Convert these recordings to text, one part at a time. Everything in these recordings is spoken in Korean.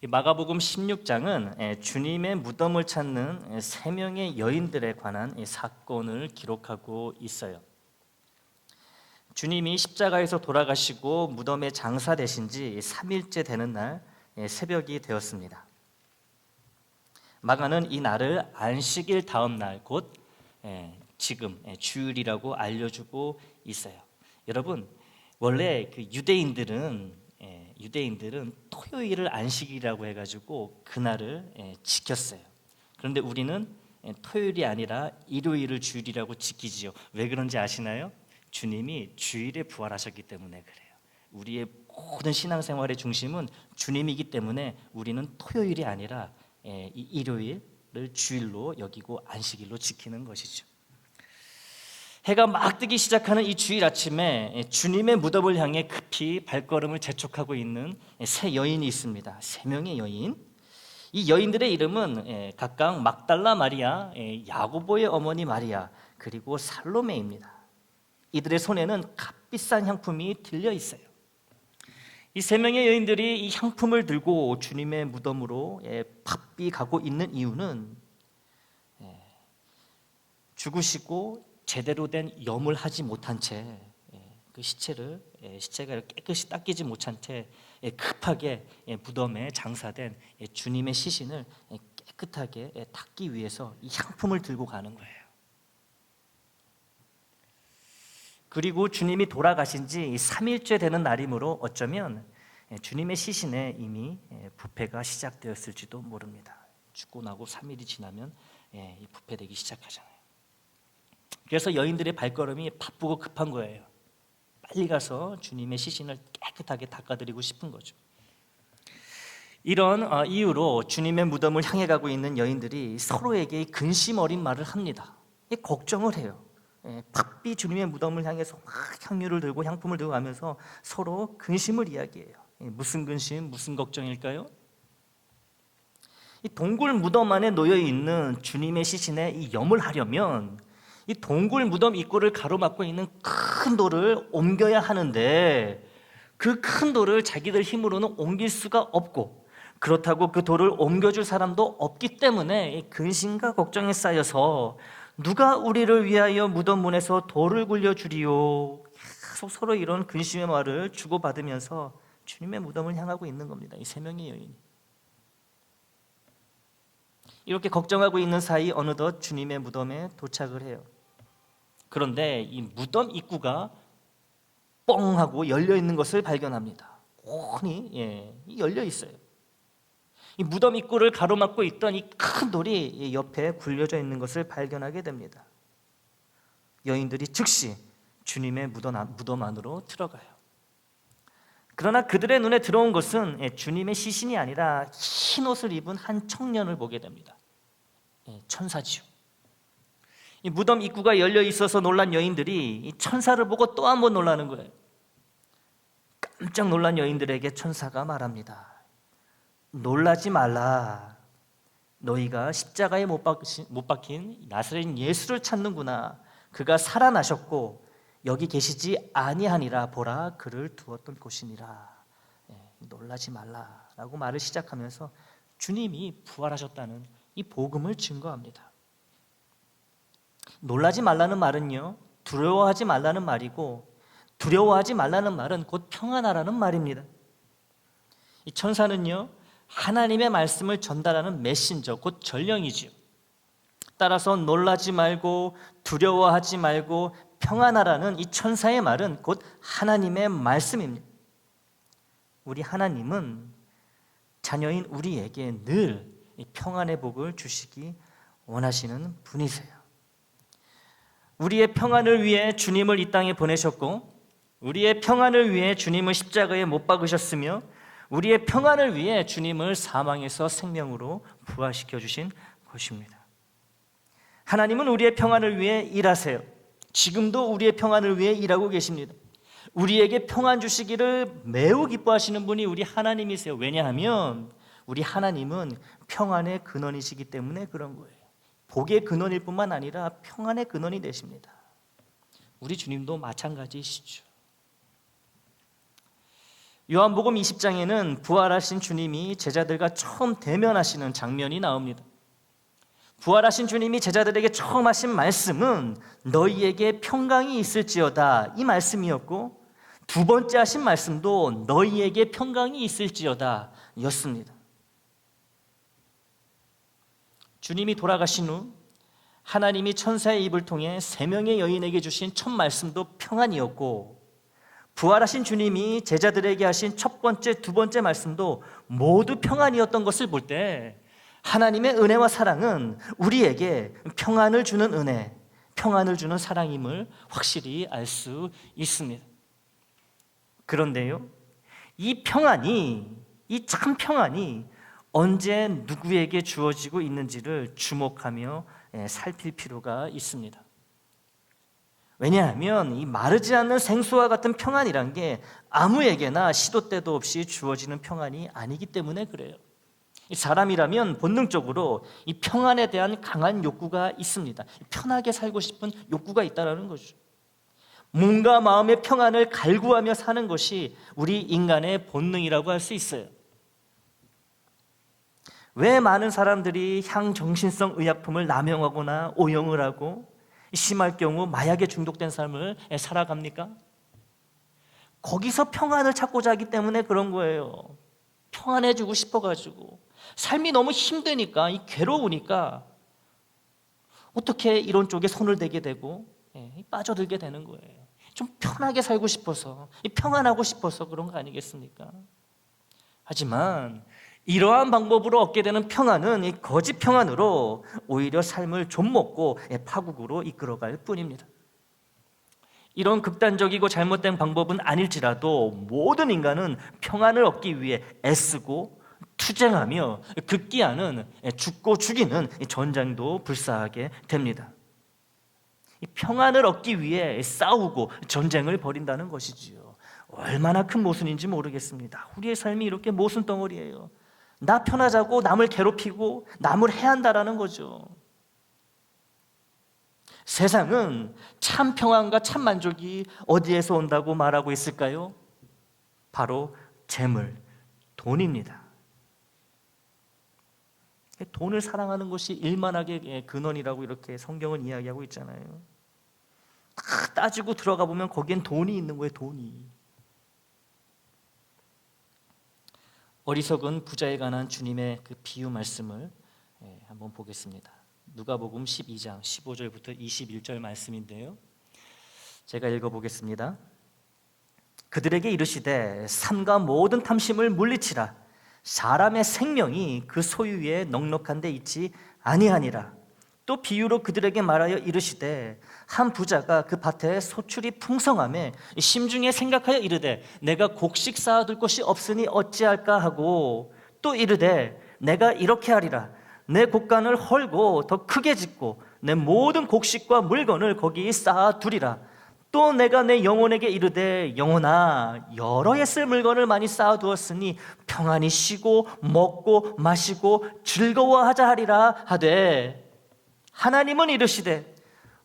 이 마가복음 16장은 주님의 무덤을 찾는 세 명의 여인들에 관한 사건을 기록하고 있어요. 주님이 십자가에서 돌아가시고 무덤에 장사되신 지 3일째 되는 날 새벽이 되었습니다. 마가는 이 날을 안식일 다음 날, 곧 지금 주일이라고 알려주고 있어요. 여러분, 원래 그 유대인들은 토요일을 안식이라고 해가지고 그날을 지켰어요. 그런데 우리는 토요일이 아니라 일요일을 주일이라고 지키지요. 왜 그런지 아시나요? 주님이 주일에 부활하셨기 때문에 그래요. 우리의 모든 신앙생활의 중심은 주님이기 때문에 우리는 토요일이 아니라 이 일요일을 주일로 여기고 안식일로 지키는 것이죠. 해가 막 뜨기 시작하는 이 주일 아침에 주님의 무덤을 향해 급히 발걸음을 재촉하고 있는 세 여인이 있습니다. 세 명의 여인. 이 여인들의 이름은 각각 막달라 마리아, 야고보의 어머니 마리아, 그리고 살로메입니다. 이들의 손에는 값비싼 향품이 들려 있어요. 이 세 명의 여인들이 이 향품을 들고 주님의 무덤으로 바삐 가고 있는 이유는 죽으시고 제대로 된 염을 하지 못한 채 그 시체가 깨끗이 닦이지 못한 채 급하게 무덤에 장사된 주님의 시신을 깨끗하게 닦기 위해서 이 향품을 들고 가는 거예요. 그리고 주님이 돌아가신 지 3일째 되는 날이므로 어쩌면 주님의 시신에 이미 부패가 시작되었을지도 모릅니다. 죽고 나고 3일이 지나면 이 부패되기 시작하잖아요. 그래서 여인들의 발걸음이 바쁘고 급한 거예요. 빨리 가서 주님의 시신을 깨끗하게 닦아드리고 싶은 거죠. 이런 이유로 주님의 무덤을 향해 가고 있는 여인들이 서로에게 근심 어린 말을 합니다. 걱정을 해요. 바삐 주님의 무덤을 향해서 막 향유를 들고 향품을 들고 가면서 서로 근심을 이야기해요. 무슨 근심, 무슨 걱정일까요? 이 동굴 무덤 안에 놓여 있는 주님의 시신에 이 염을 하려면 이 동굴 무덤 입구를 가로막고 있는 큰 돌을 옮겨야 하는데 그 큰 돌을 자기들 힘으로는 옮길 수가 없고, 그렇다고 그 돌을 옮겨줄 사람도 없기 때문에 근심과 걱정에 쌓여서 누가 우리를 위하여 무덤 문에서 돌을 굴려주리요, 계속 서로 이런 근심의 말을 주고받으면서 주님의 무덤을 향하고 있는 겁니다. 이 세 명의 여인이 이렇게 걱정하고 있는 사이 어느덧 주님의 무덤에 도착을 해요. 그런데 이 무덤 입구가 뻥 하고 열려 있는 것을 발견합니다. 훤히 열려 있어요. 이 무덤 입구를 가로막고 있던 이 큰 돌이 옆에 굴려져 있는 것을 발견하게 됩니다. 여인들이 즉시 주님의 무덤 안으로 들어가요. 그러나 그들의 눈에 들어온 것은 주님의 시신이 아니라 흰 옷을 입은 한 청년을 보게 됩니다. 천사지요. 이 무덤 입구가 열려 있어서 놀란 여인들이 이 천사를 보고 또 한 번 놀라는 거예요. 깜짝 놀란 여인들에게 천사가 말합니다. 놀라지 말라. 너희가 십자가에 못 박힌 나사렛 예수를 찾는구나. 그가 살아나셨고 여기 계시지 아니하니라. 보라, 그를 두었던 곳이니라. 놀라지 말라라고 말을 시작하면서 주님이 부활하셨다는 이 복음을 증거합니다. 놀라지 말라는 말은요, 두려워하지 말라는 말이고, 두려워하지 말라는 말은 곧 평안하라는 말입니다. 이 천사는요, 하나님의 말씀을 전달하는 메신저, 곧 전령이지요. 따라서 놀라지 말고 두려워하지 말고 평안하라는 이 천사의 말은 곧 하나님의 말씀입니다. 우리 하나님은 자녀인 우리에게 늘 평안의 복을 주시기 원하시는 분이세요. 우리의 평안을 위해 주님을 이 땅에 보내셨고, 우리의 평안을 위해 주님을 십자가에 못 박으셨으며, 우리의 평안을 위해 주님을 사망에서 생명으로 부활시켜 주신 것입니다. 하나님은 우리의 평안을 위해 일하세요. 지금도 우리의 평안을 위해 일하고 계십니다. 우리에게 평안 주시기를 매우 기뻐하시는 분이 우리 하나님이세요. 왜냐하면 우리 하나님은 평안의 근원이시기 때문에 그런 거예요. 복의 근원일 뿐만 아니라 평안의 근원이 되십니다. 우리 주님도 마찬가지시죠. 요한복음 20장에는 부활하신 주님이 제자들과 처음 대면하시는 장면이 나옵니다. 부활하신 주님이 제자들에게 처음 하신 말씀은 너희에게 평강이 있을지어다 이 말씀이었고, 두 번째 하신 말씀도 너희에게 평강이 있을지어다 였습니다. 주님이 돌아가신 후 하나님이 천사의 입을 통해 세 명의 여인에게 주신 첫 말씀도 평안이었고, 부활하신 주님이 제자들에게 하신 첫 번째, 두 번째 말씀도 모두 평안이었던 것을 볼 때 하나님의 은혜와 사랑은 우리에게 평안을 주는 은혜, 평안을 주는 사랑임을 확실히 알 수 있습니다. 그런데요, 이 평안이, 이 참 평안이 언제 누구에게 주어지고 있는지를 주목하며 살필 필요가 있습니다. 왜냐하면 이 마르지 않는 생수와 같은 평안이란 게 아무에게나 시도 때도 없이 주어지는 평안이 아니기 때문에 그래요. 사람이라면 본능적으로 이 평안에 대한 강한 욕구가 있습니다. 편하게 살고 싶은 욕구가 있다는 거죠. 몸과 마음의 평안을 갈구하며 사는 것이 우리 인간의 본능이라고 할 수 있어요. 왜 많은 사람들이 향정신성 의약품을 남용하거나 오용을 하고 심할 경우 마약에 중독된 삶을 살아갑니까? 거기서 평안을 찾고자 하기 때문에 그런 거예요. 평안해지고 싶어가지고 삶이 너무 힘드니까, 괴로우니까 어떻게 이런 쪽에 손을 대게 되고 빠져들게 되는 거예요. 좀 편하게 살고 싶어서, 평안하고 싶어서 그런 거 아니겠습니까? 하지만 이러한 방법으로 얻게 되는 평안은 거짓 평안으로 오히려 삶을 좀먹고 파국으로 이끌어갈 뿐입니다. 이런 극단적이고 잘못된 방법은 아닐지라도 모든 인간은 평안을 얻기 위해 애쓰고 투쟁하며 극기하는, 죽고 죽이는 전쟁도 불사하게 됩니다. 평안을 얻기 위해 싸우고 전쟁을 벌인다는 것이지요. 얼마나 큰 모순인지 모르겠습니다. 우리의 삶이 이렇게 모순 덩어리예요. 나 편하자고 남을 괴롭히고 남을 해한다라는 거죠. 세상은 참 평안과 참 만족이 어디에서 온다고 말하고 있을까요? 바로 재물, 돈입니다. 돈을 사랑하는 것이 일만하게 근원이라고 이렇게 성경은 이야기하고 있잖아요. 딱 따지고 들어가 보면 거기엔 돈이 있는 거예요, 돈이. 어리석은 부자에 관한 주님의 그 비유 말씀을 한번 보겠습니다. 누가복음 12장 15절부터 21절 말씀인데요, 제가 읽어보겠습니다. 그들에게 이르시되 산과 모든 탐심을 물리치라. 사람의 생명이 그 소유에 넉넉한 데 있지 아니하니라. 또 비유로 그들에게 말하여 이르시되 한 부자가 그 밭에 소출이 풍성하매 심중에 생각하여 이르되 내가 곡식 쌓아둘 것이 없으니 어찌할까 하고, 또 이르되 내가 이렇게 하리라. 내 곡간을 헐고 더 크게 짓고 내 모든 곡식과 물건을 거기 쌓아두리라. 또 내가 내 영혼에게 이르되 영혼아, 여러 해 쓸 물건을 많이 쌓아두었으니 평안히 쉬고 먹고 마시고 즐거워하자 하리라 하되, 하나님은 이르시되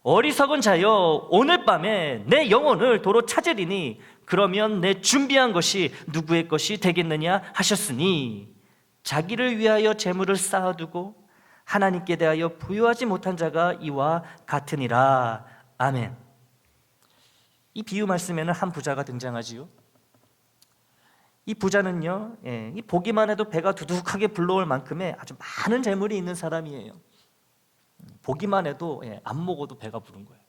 어리석은 자여, 오늘 밤에 내 영혼을 도로 찾으리니 그러면 내 준비한 것이 누구의 것이 되겠느냐 하셨으니, 자기를 위하여 재물을 쌓아두고 하나님께 대하여 부유하지 못한 자가 이와 같으니라. 아멘. 이 비유 말씀에는 한 부자가 등장하지요. 이 부자는요, 이 보기만 해도 배가 두둑하게 불러올 만큼의 아주 많은 재물이 있는 사람이에요. 보기만 해도 안 먹어도 배가 부른 거예요.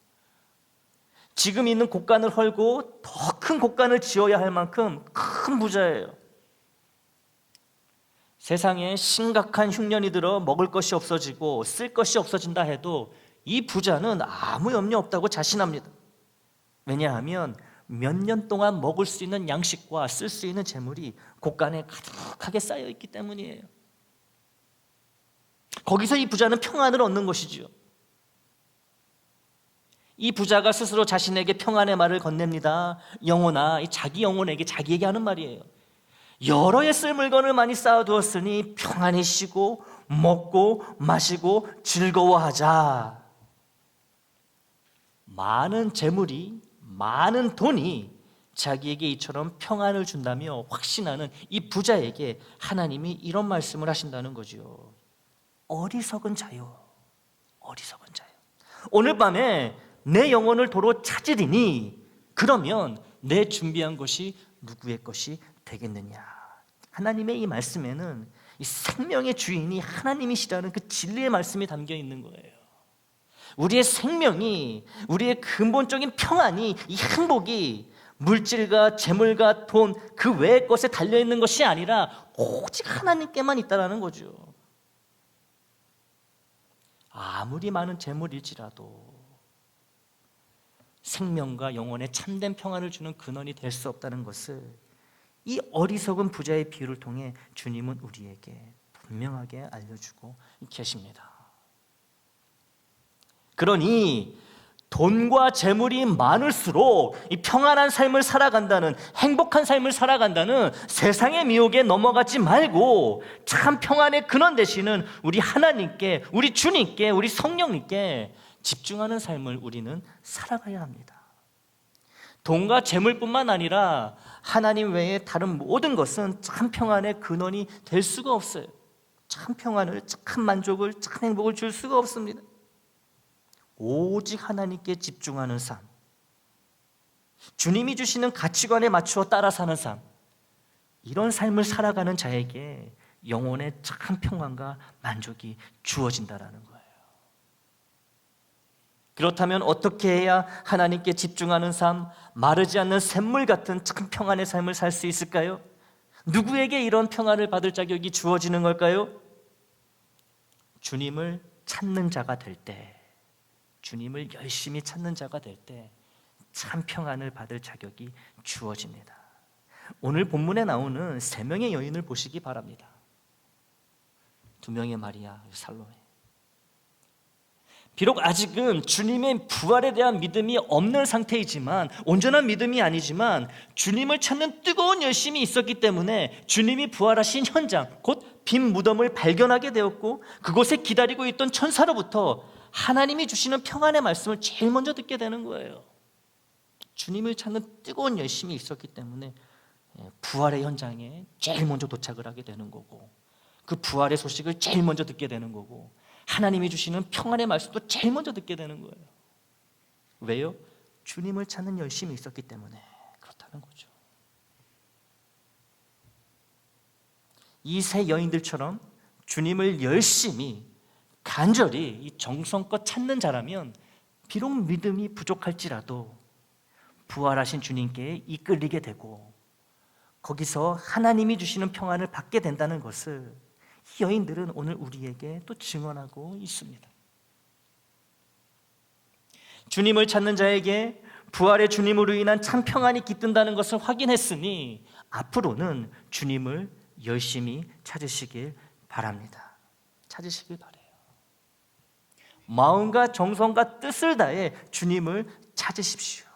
지금 있는 곡간을 헐고 더 큰 곡간을 지어야 할 만큼 큰 부자예요. 세상에 심각한 흉년이 들어 먹을 것이 없어지고 쓸 것이 없어진다 해도 이 부자는 아무 염려 없다고 자신합니다. 왜냐하면 몇 년 동안 먹을 수 있는 양식과 쓸 수 있는 재물이 곡간에 가득하게 쌓여 있기 때문이에요. 거기서 이 부자는 평안을 얻는 것이지요. 이 부자가 스스로 자신에게 평안의 말을 건넵니다. 영혼아, 자기 영혼에게, 자기에게 하는 말이에요. 여러 해 쓸 물건을 많이 쌓아두었으니 평안히 쉬고 먹고 마시고 즐거워하자. 많은 재물이, 많은 돈이 자기에게 이처럼 평안을 준다며 확신하는 이 부자에게 하나님이 이런 말씀을 하신다는 거죠. 어리석은 자요, 어리석은 자요. 오늘 밤에 내 영혼을 도로 찾으리니 그러면 내 준비한 것이 누구의 것이 되겠느냐. 하나님의 이 말씀에는 이 생명의 주인이 하나님이시라는 그 진리의 말씀이 담겨 있는 거예요. 우리의 생명이, 우리의 근본적인 평안이, 이 행복이 물질과 재물과 돈 그 외의 것에 달려있는 것이 아니라 오직 하나님께만 있다는 거죠. 아무리 많은 재물일지라도 생명과 영혼의 참된 평안을 주는 근원이 될 수 없다는 것을 이 어리석은 부자의 비유를 통해 주님은 우리에게 분명하게 알려주고 계십니다. 그러니 돈과 재물이 많을수록 이 평안한 삶을 살아간다는, 행복한 삶을 살아간다는 세상의 미혹에 넘어가지 말고 참 평안의 근원 되시는 우리 하나님께, 우리 주님께, 우리 성령님께 집중하는 삶을 우리는 살아가야 합니다. 돈과 재물뿐만 아니라 하나님 외에 다른 모든 것은 참 평안의 근원이 될 수가 없어요. 참 평안을, 참 만족을, 참 행복을 줄 수가 없습니다. 오직 하나님께 집중하는 삶, 주님이 주시는 가치관에 맞추어 따라 사는 삶, 이런 삶을 살아가는 자에게 영혼의 참 평안과 만족이 주어진다는 거예요. 그렇다면 어떻게 해야 하나님께 집중하는 삶, 마르지 않는 샘물 같은 참 평안의 삶을 살 수 있을까요? 누구에게 이런 평안을 받을 자격이 주어지는 걸까요? 주님을 찾는 자가 될 때, 주님을 열심히 찾는 자가 될 때 참 평안을 받을 자격이 주어집니다. 오늘 본문에 나오는 세 명의 여인을 보시기 바랍니다. 두 명의 마리아, 살로메. 비록 아직은 주님의 부활에 대한 믿음이 없는 상태이지만, 온전한 믿음이 아니지만 주님을 찾는 뜨거운 열심이 있었기 때문에 주님이 부활하신 현장, 곧 빈 무덤을 발견하게 되었고, 그곳에 기다리고 있던 천사로부터 하나님이 주시는 평안의 말씀을 제일 먼저 듣게 되는 거예요. 주님을 찾는 뜨거운 열심이 있었기 때문에 부활의 현장에 제일 먼저 도착을 하게 되는 거고, 그 부활의 소식을 제일 먼저 듣게 되는 거고, 하나님이 주시는 평안의 말씀도 제일 먼저 듣게 되는 거예요. 왜요? 주님을 찾는 열심이 있었기 때문에 그렇다는 거죠. 이 세 여인들처럼 주님을 열심히 간절히 이 정성껏 찾는 자라면 비록 믿음이 부족할지라도 부활하신 주님께 이끌리게 되고, 거기서 하나님이 주시는 평안을 받게 된다는 것을 이 여인들은 오늘 우리에게 또 증언하고 있습니다. 주님을 찾는 자에게 부활의 주님으로 인한 참 평안이 깃든다는 것을 확인했으니 앞으로는 주님을 열심히 찾으시길 바랍니다. 찾으시길 바래요. 마음과 정성과 뜻을 다해 주님을 찾으십시오.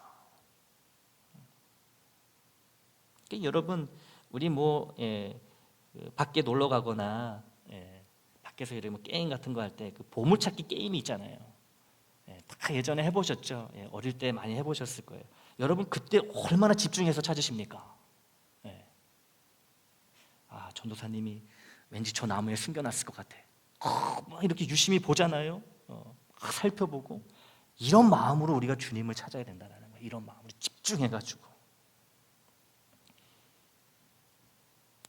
여러분, 우리 밖에 놀러 가거나 밖에서 이렇게 게임 같은 거 할 때 그 보물찾기 게임이 있잖아요. 다 예전에 해보셨죠? 어릴 때 많이 해보셨을 거예요. 여러분, 그때 얼마나 집중해서 찾으십니까? 전도사님이 왠지 저 나무에 숨겨놨을 것 같아. 막 이렇게 유심히 보잖아요. 살펴보고, 이런 마음으로 우리가 주님을 찾아야 된다는 거예요. 이런 마음으로 집중해가지고.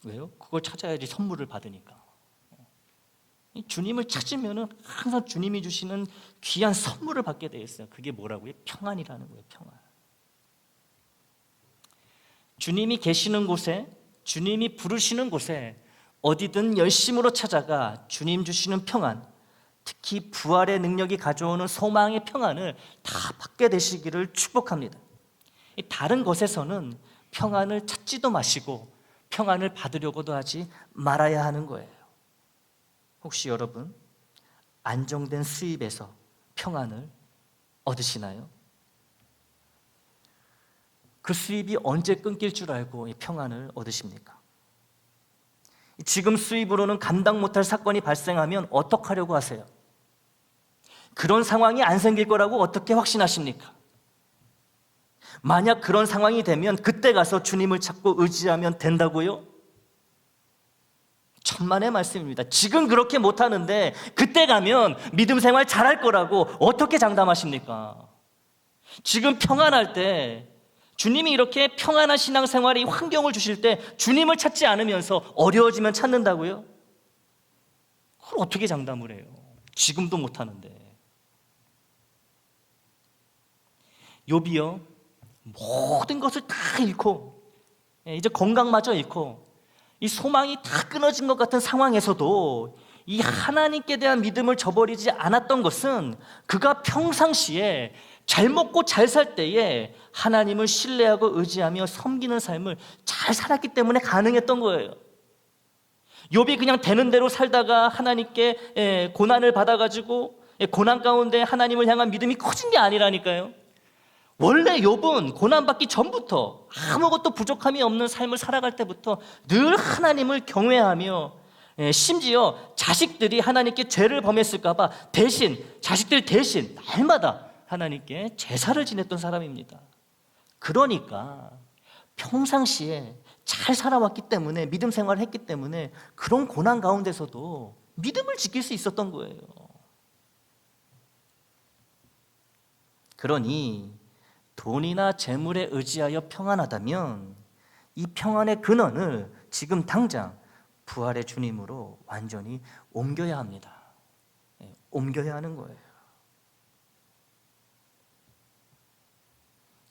왜요? 그걸 찾아야지 선물을 받으니까. 주님을 찾으면은 항상 주님이 주시는 귀한 선물을 받게 되어 있어요. 그게 뭐라고요? 평안이라는 거예요. 평안. 주님이 계시는 곳에, 주님이 부르시는 곳에 어디든 열심으로 찾아가 주님 주시는 평안, 특히 부활의 능력이 가져오는 소망의 평안을 다 받게 되시기를 축복합니다. 다른 것에서는 평안을 찾지도 마시고 평안을 받으려고도 하지 말아야 하는 거예요. 혹시 여러분, 안정된 수입에서 평안을 얻으시나요? 그 수입이 언제 끊길 줄 알고 이 평안을 얻으십니까? 지금 수입으로는 감당 못할 사건이 발생하면 어떻게 하려고 하세요? 그런 상황이 안 생길 거라고 어떻게 확신하십니까? 만약 그런 상황이 되면 그때 가서 주님을 찾고 의지하면 된다고요? 천만의 말씀입니다. 지금 그렇게 못하는데 그때 가면 믿음 생활 잘할 거라고 어떻게 장담하십니까? 지금 평안할 때, 주님이 이렇게 평안한 신앙생활의 환경을 주실 때 주님을 찾지 않으면서 어려워지면 찾는다고요? 그걸 어떻게 장담을 해요? 지금도 못하는데. 욥이요, 모든 것을 다 잃고 이제 건강마저 잃고 이 소망이 다 끊어진 것 같은 상황에서도 이 하나님께 대한 믿음을 저버리지 않았던 것은 그가 평상시에 잘 먹고 잘 살 때에 하나님을 신뢰하고 의지하며 섬기는 삶을 잘 살았기 때문에 가능했던 거예요. 욥이 그냥 되는 대로 살다가 하나님께 고난을 받아가지고 고난 가운데 하나님을 향한 믿음이 커진 게 아니라니까요. 원래 욥은 고난받기 전부터 아무것도 부족함이 없는 삶을 살아갈 때부터 늘 하나님을 경외하며 심지어 자식들이 하나님께 죄를 범했을까 봐 자식들 대신 날마다 하나님께 제사를 지냈던 사람입니다. 그러니까 평상시에 잘 살아왔기 때문에, 믿음 생활을 했기 때문에 그런 고난 가운데서도 믿음을 지킬 수 있었던 거예요. 그러니 돈이나 재물에 의지하여 평안하다면 이 평안의 근원을 지금 당장 부활의 주님으로 완전히 옮겨야 합니다. 옮겨야 하는 거예요.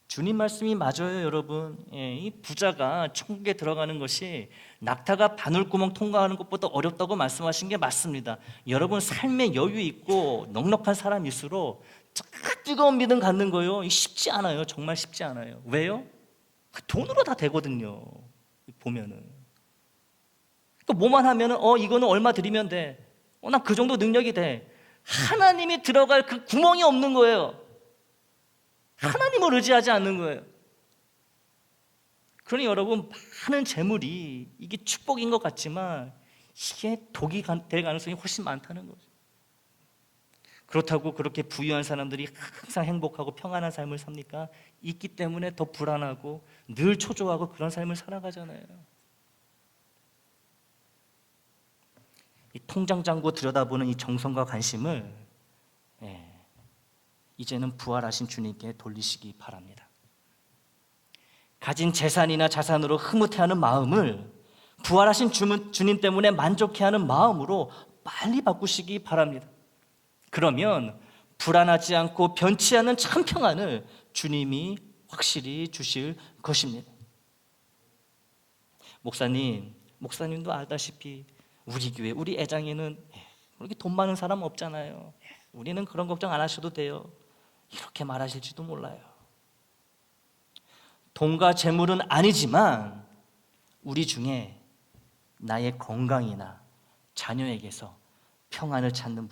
주님 말씀이 맞아요, 여러분. 이 부자가 천국에 들어가는 것이 낙타가 바늘구멍 통과하는 것보다 어렵다고 말씀하신 게 맞습니다. 여러분, 삶에 여유 있고 넉넉한 사람일수록 뜨거운 믿음 갖는 거요, 쉽지 않아요. 정말 쉽지 않아요. 왜요? 돈으로 다 되거든요. 보면은 또 뭐만 하면은 이거는 얼마 드리면 돼. 난 그 정도 능력이 돼. 하나님이 들어갈 그 구멍이 없는 거예요. 하나님을 의지하지 않는 거예요. 그러니 여러분, 많은 재물이 이게 축복인 것 같지만 이게 독이 될 가능성이 훨씬 많다는 거죠. 그렇다고 그렇게 부유한 사람들이 항상 행복하고 평안한 삶을 삽니까? 있기 때문에 더 불안하고 늘 초조하고 그런 삶을 살아가잖아요. 이 통장 잔고 들여다보는 이 정성과 관심을 이제는 부활하신 주님께 돌리시기 바랍니다. 가진 재산이나 자산으로 흐뭇해하는 마음을 부활하신 주님 때문에 만족해하는 마음으로 빨리 바꾸시기 바랍니다. 그러면 불안하지 않고 변치 않는 참 평안을 주님이 확실히 주실 것입니다. 목사님도 알다시피 우리 교회, 우리 애장에는 그렇게 돈 많은 사람 없잖아요. 우리는 그런 걱정 안 하셔도 돼요. 이렇게 말하실지도 몰라요. 돈과 재물은 아니지만 우리 중에 나의 건강이나 자녀에게서 평안을 찾는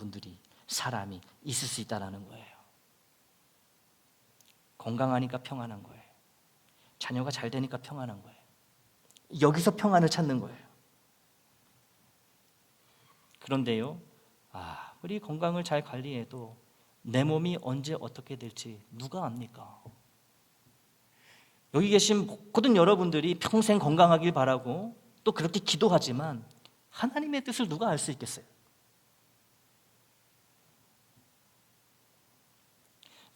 사람이 있을 수 있다는 거예요. 건강하니까 평안한 거예요. 자녀가 잘 되니까 평안한 거예요. 여기서 평안을 찾는 거예요. 그런데요, 우리 건강을 잘 관리해도 내 몸이 언제 어떻게 될지 누가 압니까? 여기 계신 모든 여러분들이 평생 건강하길 바라고 또 그렇게 기도하지만 하나님의 뜻을 누가 알 수 있겠어요?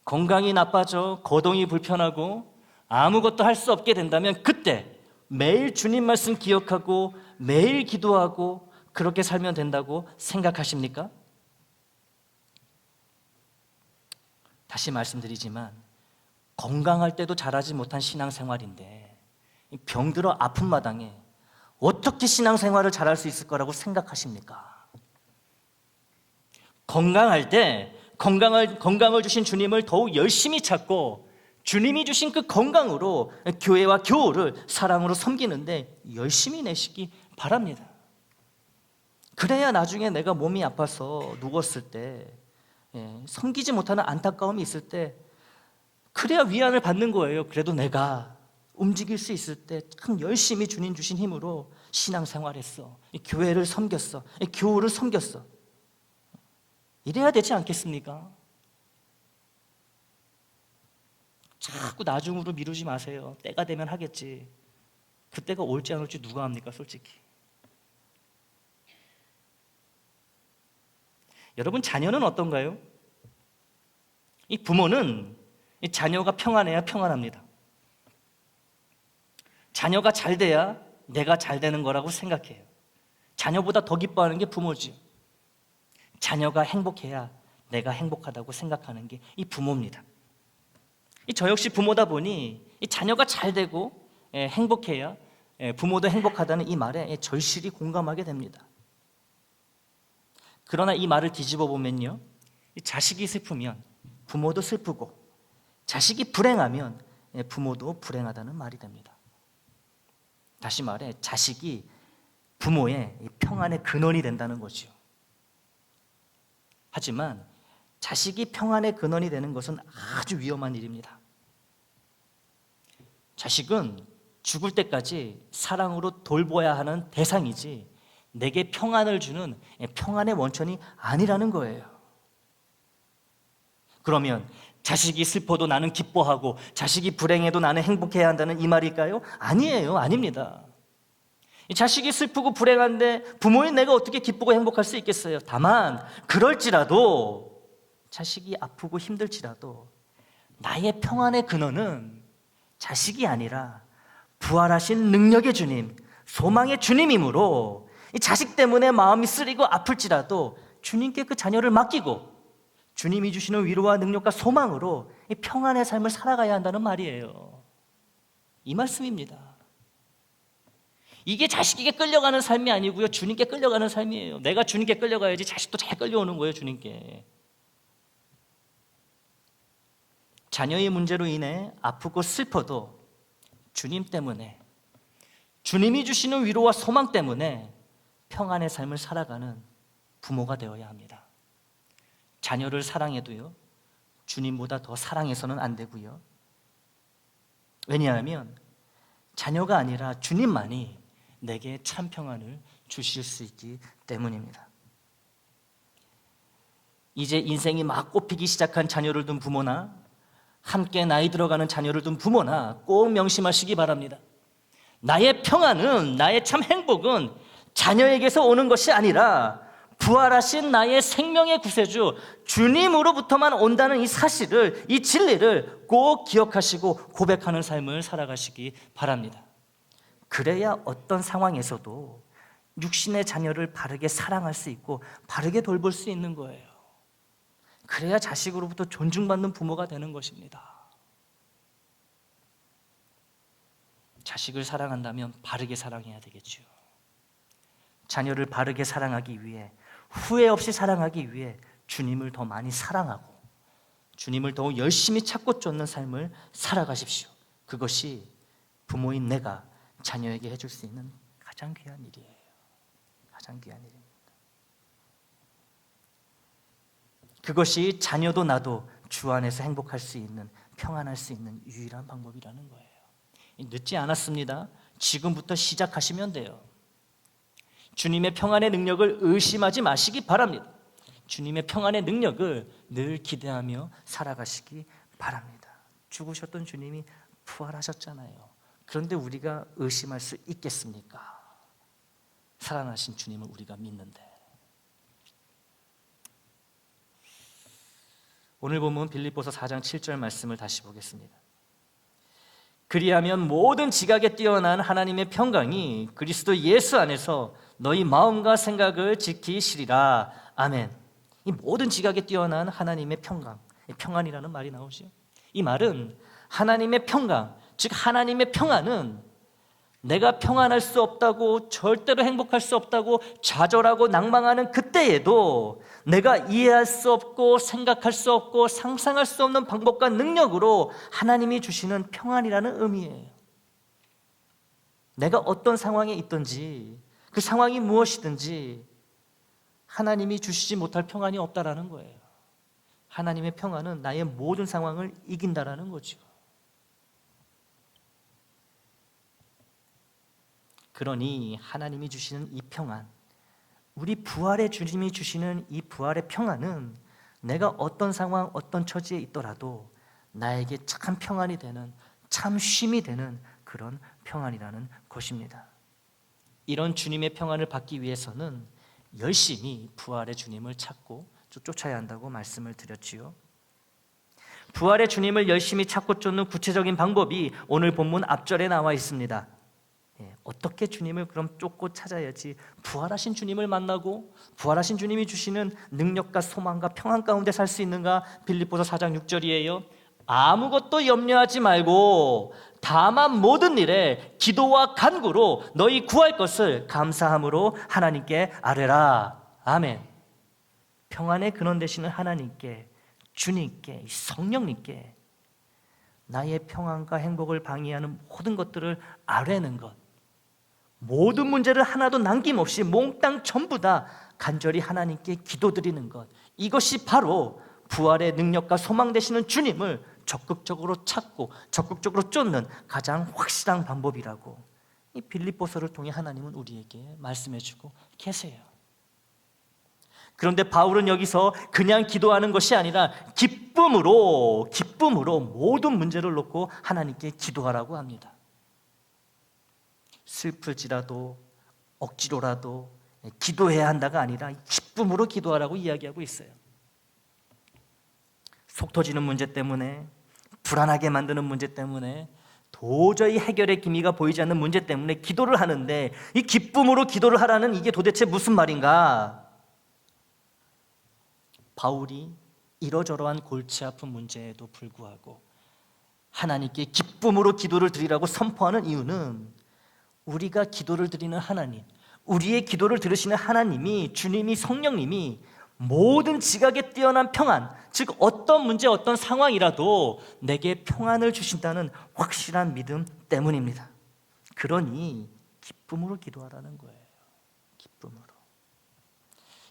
건강이 나빠져 거동이 불편하고 아무것도 할 수 없게 된다면 그때 매일 주님 말씀 기억하고 매일 기도하고 그렇게 살면 된다고 생각하십니까? 다시 말씀드리지만 건강할 때도 잘하지 못한 신앙생활인데 병들어 아픈 마당에 어떻게 신앙생활을 잘할 수 있을 거라고 생각하십니까? 건강할 때 건강을 주신 주님을 더욱 열심히 찾고 주님이 주신 그 건강으로 교회와 교우를 사랑으로 섬기는데 열심히 내시기 바랍니다. 그래야 나중에 내가 몸이 아파서 누웠을 때 섬기지 못하는 안타까움이 있을 때 그래야 위안을 받는 거예요. 그래도 내가 움직일 수 있을 때 참 열심히 주님 주신 힘으로 신앙생활했어. 교회를 섬겼어. 교우를 섬겼어. 이래야 되지 않겠습니까? 자꾸 나중으로 미루지 마세요. 때가 되면 하겠지. 그때가 올지 안 올지 누가 합니까, 솔직히. 여러분, 자녀는 어떤가요? 이 부모는 이 자녀가 평안해야 평안합니다. 자녀가 잘 돼야 내가 잘 되는 거라고 생각해요. 자녀보다 더 기뻐하는 게 부모지. 자녀가 행복해야 내가 행복하다고 생각하는 게 이 부모입니다. 저 역시 부모다 보니 이 자녀가 잘 되고 행복해야 부모도 행복하다는 이 말에 절실히 공감하게 됩니다. 그러나 이 말을 뒤집어 보면요, 자식이 슬프면 부모도 슬프고, 자식이 불행하면 부모도 불행하다는 말이 됩니다. 다시 말해, 자식이 부모의 평안의 근원이 된다는 거죠. 하지만 자식이 평안의 근원이 되는 것은 아주 위험한 일입니다. 자식은 죽을 때까지 사랑으로 돌보아야 하는 대상이지 내게 평안을 주는 평안의 원천이 아니라는 거예요. 그러면 자식이 슬퍼도 나는 기뻐하고 자식이 불행해도 나는 행복해야 한다는 이 말일까요? 아니에요. 아닙니다. 자식이 슬프고 불행한데 부모인 내가 어떻게 기쁘고 행복할 수 있겠어요? 다만 그럴지라도, 자식이 아프고 힘들지라도 나의 평안의 근원은 자식이 아니라 부활하신 능력의 주님, 소망의 주님이므로 이 자식 때문에 마음이 쓰리고 아플지라도 주님께 그 자녀를 맡기고 주님이 주시는 위로와 능력과 소망으로 이 평안의 삶을 살아가야 한다는 말이에요. 이 말씀입니다. 이게 자식에게 끌려가는 삶이 아니고요, 주님께 끌려가는 삶이에요. 내가 주님께 끌려가야지 자식도 잘 끌려오는 거예요, 주님께. 자녀의 문제로 인해 아프고 슬퍼도 주님 때문에, 주님이 주시는 위로와 소망 때문에 평안의 삶을 살아가는 부모가 되어야 합니다. 자녀를 사랑해도요, 주님보다 더 사랑해서는 안 되고요. 왜냐하면 자녀가 아니라 주님만이 내게 참 평안을 주실 수 있기 때문입니다. 이제 인생이 막 꽃피기 시작한 자녀를 둔 부모나 함께 나이 들어가는 자녀를 둔 부모나 꼭 명심하시기 바랍니다. 나의 평안은, 나의 참 행복은 자녀에게서 오는 것이 아니라 부활하신 나의 생명의 구세주 주님으로부터만 온다는 이 사실을, 이 진리를 꼭 기억하시고 고백하는 삶을 살아가시기 바랍니다. 그래야 어떤 상황에서도 육신의 자녀를 바르게 사랑할 수 있고 바르게 돌볼 수 있는 거예요. 그래야 자식으로부터 존중받는 부모가 되는 것입니다. 자식을 사랑한다면 바르게 사랑해야 되겠죠. 자녀를 바르게 사랑하기 위해, 후회 없이 사랑하기 위해 주님을 더 많이 사랑하고 주님을 더욱 열심히 찾고 쫓는 삶을 살아가십시오. 그것이 부모인 내가 자녀에게 해줄 수 있는 가장 귀한 일이에요. 가장 귀한 일입니다. 그것이 자녀도 나도 주 안에서 행복할 수 있는, 평안할 수 있는 유일한 방법이라는 거예요. 늦지 않았습니다. 지금부터 시작하시면 돼요. 주님의 평안의 능력을 의심하지 마시기 바랍니다. 주님의 평안의 능력을 늘 기대하며 살아가시기 바랍니다. 죽으셨던 주님이 부활하셨잖아요. 그런데 우리가 의심할 수 있겠습니까? 살아나신 주님을 우리가 믿는데. 오늘 본문 빌립보서 4장 7절 말씀을 다시 보겠습니다. 그리하면 모든 지각에 뛰어난 하나님의 평강이 그리스도 예수 안에서 너희 마음과 생각을 지키시리라. 아멘. 이 모든 지각에 뛰어난 하나님의 평강, 평안이라는 말이 나오죠. 이 말은 하나님의 평강, 즉 하나님의 평안은 내가 평안할 수 없다고, 절대로 행복할 수 없다고 좌절하고 낭망하는 그때에도 내가 이해할 수 없고 생각할 수 없고 상상할 수 없는 방법과 능력으로 하나님이 주시는 평안이라는 의미예요. 내가 어떤 상황에 있든지, 그 상황이 무엇이든지 하나님이 주시지 못할 평안이 없다라는 거예요. 하나님의 평안은 나의 모든 상황을 이긴다라는 거죠. 그러니 하나님이 주시는 이 평안, 우리 부활의 주님이 주시는 이 부활의 평안은 내가 어떤 상황, 어떤 처지에 있더라도 나에게 참 평안이 되는, 참 쉼이 되는 그런 평안이라는 것입니다. 이런 주님의 평안을 받기 위해서는 열심히 부활의 주님을 찾고 쫓아야 한다고 말씀을 드렸지요. 부활의 주님을 열심히 찾고 쫓는 구체적인 방법이 오늘 본문 앞절에 나와 있습니다. 어떻게 주님을 그럼 쫓고 찾아야지 부활하신 주님을 만나고 부활하신 주님이 주시는 능력과 소망과 평안 가운데 살 수 있는가? 빌립보서 4장 6절이에요. 아무것도 염려하지 말고 다만 모든 일에 기도와 간구로 너희 구할 것을 감사함으로 하나님께 아뢰라. 아멘. 평안의 근원 되시는 하나님께, 주님께, 성령님께 나의 평안과 행복을 방해하는 모든 것들을 아뢰는 것, 모든 문제를 하나도 남김없이 몽땅 전부 다 간절히 하나님께 기도드리는 것, 이것이 바로 부활의 능력과 소망 되시는 주님을 적극적으로 찾고 적극적으로 쫓는 가장 확실한 방법이라고 이 빌립보서를 통해 하나님은 우리에게 말씀해주고 계세요. 그런데 바울은 여기서 그냥 기도하는 것이 아니라 기쁨으로 모든 문제를 놓고 하나님께 기도하라고 합니다. 슬플지라도 억지로라도 기도해야 한다가 아니라 기쁨으로 기도하라고 이야기하고 있어요. 속 터지는 문제 때문에, 불안하게 만드는 문제 때문에, 도저히 해결의 기미가 보이지 않는 문제 때문에 기도를 하는데 이 기쁨으로 기도를 하라는 이게 도대체 무슨 말인가? 바울이 이러저러한 골치 아픈 문제에도 불구하고 하나님께 기쁨으로 기도를 드리라고 선포하는 이유는 우리가 기도를 드리는 하나님, 우리의 기도를 들으시는 하나님이, 주님이, 성령님이 모든 지각에 뛰어난 평안, 즉 어떤 문제, 어떤 상황이라도 내게 평안을 주신다는 확실한 믿음 때문입니다. 그러니 기쁨으로 기도하라는 거예요. 기쁨으로.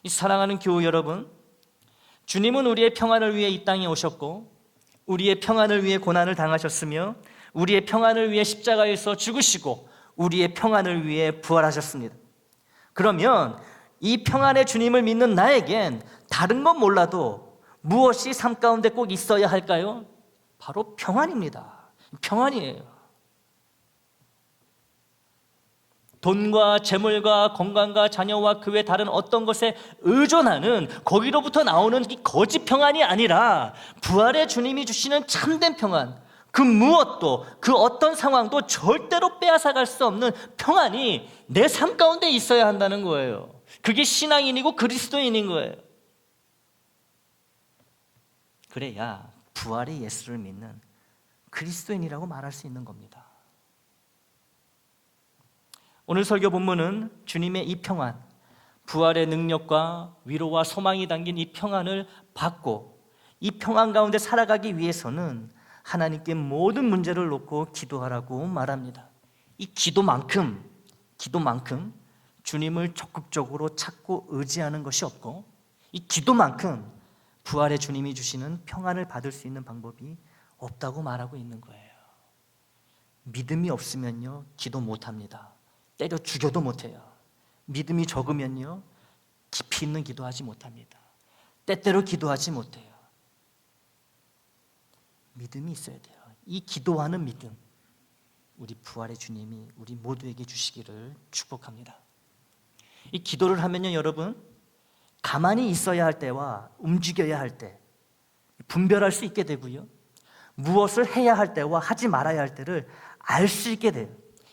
이 사랑하는 교우 여러분, 주님은 우리의 평안을 위해 이 땅에 오셨고 우리의 평안을 위해 고난을 당하셨으며 우리의 평안을 위해 십자가에서 죽으시고 우리의 평안을 위해 부활하셨습니다. 그러면 이 평안의 주님을 믿는 나에겐 다른 건 몰라도 무엇이 삶 가운데 꼭 있어야 할까요? 바로 평안입니다. 평안이에요. 돈과 재물과 건강과 자녀와 그 외 다른 어떤 것에 의존하는 거기로부터 나오는 이 거짓 평안이 아니라 부활의 주님이 주시는 참된 평안, 그 무엇도, 그 어떤 상황도 절대로 빼앗아갈 수 없는 평안이 내 삶 가운데 있어야 한다는 거예요. 그게 신앙인이고 그리스도인인 거예요. 그래야 부활의 예수를 믿는 그리스도인이라고 말할 수 있는 겁니다. 오늘 설교 본문은 주님의 이 평안, 부활의 능력과 위로와 소망이 담긴 이 평안을 받고 이 평안 가운데 살아가기 위해서는 하나님께 모든 문제를 놓고 기도하라고 말합니다. 이 기도만큼 주님을 적극적으로 찾고 의지하는 것이 없고 이 기도만큼 부활의 주님이 주시는 평안을 받을 수 있는 방법이 없다고 말하고 있는 거예요. 믿음이 없으면요 기도 못합니다. 때려 죽여도 못해요. 믿음이 적으면요 깊이 있는 기도하지 못합니다. 때때로 기도하지 못해요. 믿음이 있어야 돼요. 이 기도하는 믿음, 우리 부활의 주님이 우리 모두에게 주시기를 축복합니다. 이 기도를 하면요 여러분, 가만히 있어야 할 때와 움직여야 할 때 분별할 수 있게 되고요, 무엇을 해야 할 때와 하지 말아야 할 때를 알 수 있게 돼요.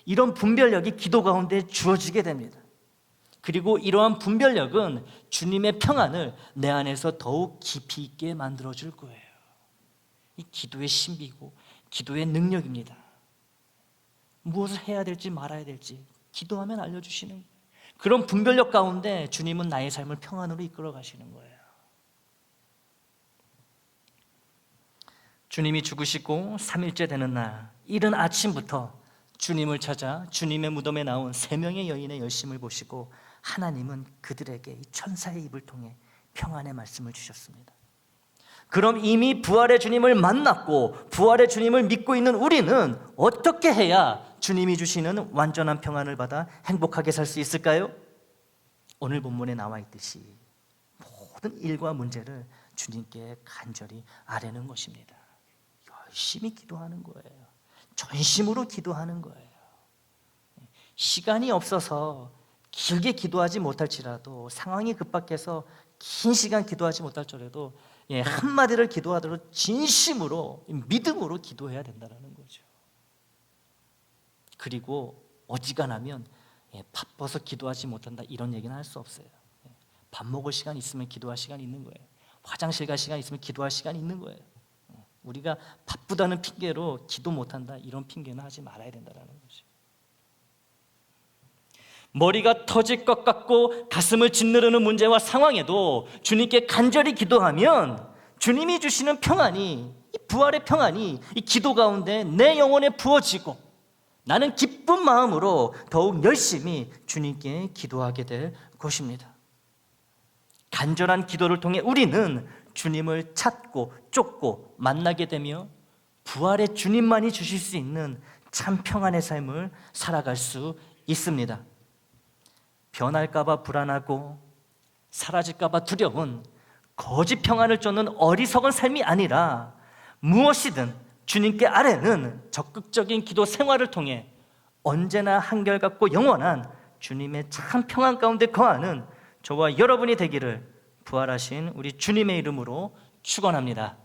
이런 분별력이 기도 가운데 주어지게 됩니다. 그리고 이러한 분별력은 주님의 평안을 내 안에서 더욱 깊이 있게 만들어줄 거예요. 이 기도의 신비고 기도의 능력입니다. 무엇을 해야 될지 말아야 될지 기도하면 알려주시는 거예요. 그런 분별력 가운데 주님은 나의 삶을 평안으로 이끌어 가시는 거예요. 주님이 죽으시고 3일째 되는 날 이른 아침부터 주님을 찾아 주님의 무덤에 나온 3명의 여인의 열심을 보시고 하나님은 그들에게 천사의 입을 통해 평안의 말씀을 주셨습니다. 그럼 이미 부활의 주님을 만났고 부활의 주님을 믿고 있는 우리는 어떻게 해야 주님이 주시는 완전한 평안을 받아 행복하게 살 수 있을까요? 오늘 본문에 나와 있듯이 모든 일과 문제를 주님께 간절히 아뢰는 것입니다. 열심히 기도하는 거예요. 전심으로 기도하는 거예요. 시간이 없어서 길게 기도하지 못할지라도, 상황이 급박해서 긴 시간 기도하지 못할지라도 한마디를 기도하더라도 진심으로, 믿음으로 기도해야 된다는 거죠. 그리고 어지간하면 바빠서 기도하지 못한다 이런 얘기는 할 수 없어요. 밥 먹을 시간 있으면 기도할 시간이 있는 거예요. 화장실 갈 시간 있으면 기도할 시간이 있는 거예요. 우리가 바쁘다는 핑계로 기도 못한다 이런 핑계는 하지 말아야 된다는 거죠. 머리가 터질 것 같고 가슴을 짓누르는 문제와 상황에도 주님께 간절히 기도하면 주님이 주시는 평안이, 이 부활의 평안이 이 기도 가운데 내 영혼에 부어지고 나는 기쁜 마음으로 더욱 열심히 주님께 기도하게 될 것입니다. 간절한 기도를 통해 우리는 주님을 찾고 쫓고 만나게 되며 부활의 주님만이 주실 수 있는 참 평안의 삶을 살아갈 수 있습니다. 변할까 봐 불안하고 사라질까 봐 두려운 거짓 평안을 쫓는 어리석은 삶이 아니라 무엇이든 주님께 아뢰는 적극적인 기도 생활을 통해 언제나 한결같고 영원한 주님의 참 평안 가운데 거하는 저와 여러분이 되기를 부활하신 우리 주님의 이름으로 축원합니다.